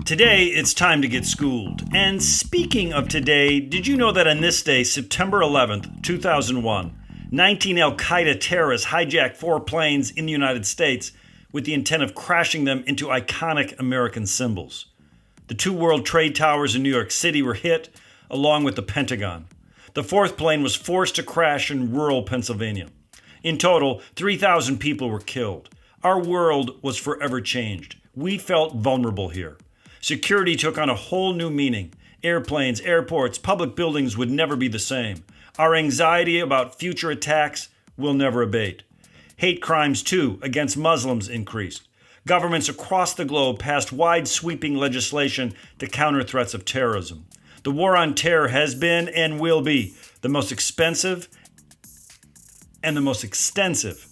Today, it's time to get schooled. And speaking of today, did you know that on this day, September 11th, 2001, 19 al-Qaeda terrorists hijacked 4 planes in the United States with the intent of crashing them into iconic American symbols? The 2 World Trade Towers in New York City were hit, along with the Pentagon. The 4th plane was forced to crash in rural Pennsylvania. In total, 3,000 people were killed. Our world was forever changed. We felt vulnerable here. Security took on a whole new meaning. Airplanes, airports, public buildings would never be the same. Our anxiety about future attacks will never abate. Hate crimes, too, against Muslims increased. Governments across the globe passed wide-sweeping legislation to counter threats of terrorism. The war on terror has been and will be the most expensive and the most extensive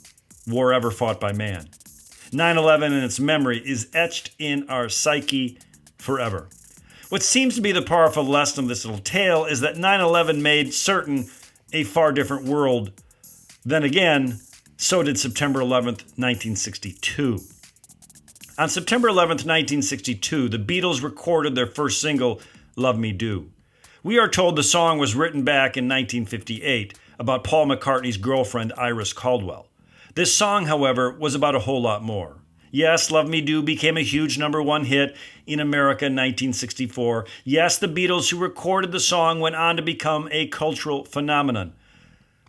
war ever fought by man. 9/11 and its memory is etched in our psyche forever. What seems to be the powerful lesson of this little tale is that 9/11 made certain a far different world. Then again, so did September 11th, 1962. On September 11th, 1962, the Beatles recorded their first single, Love Me Do. We are told the song was written back in 1958 about Paul McCartney's girlfriend, Iris Caldwell. This song, however, was about a whole lot more. Yes, Love Me Do became a huge #1 hit in America in 1964. Yes, the Beatles who recorded the song went on to become a cultural phenomenon.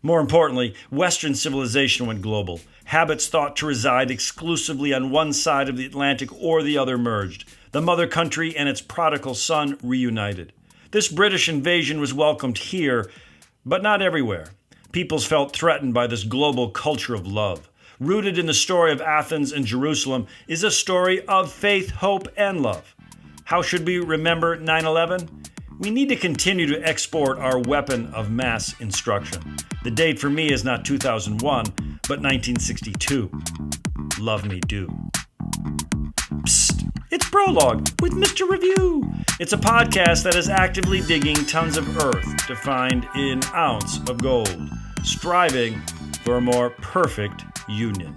More importantly, Western civilization went global. Habits thought to reside exclusively on one side of the Atlantic or the other merged. The mother country and its prodigal son reunited. This British invasion was welcomed here, but not everywhere. Peoples felt threatened by this global culture of love. Rooted in the story of Athens and Jerusalem is a story of faith, hope, and love. How should we remember 9/11? We need to continue to export our weapon of mass instruction. The date for me is not 2001, but 1962. Love Me Do. Psst, it's Prologue with Mr. Review. It's a podcast that is actively digging tons of earth to find an ounce of gold, striving for a more perfect union.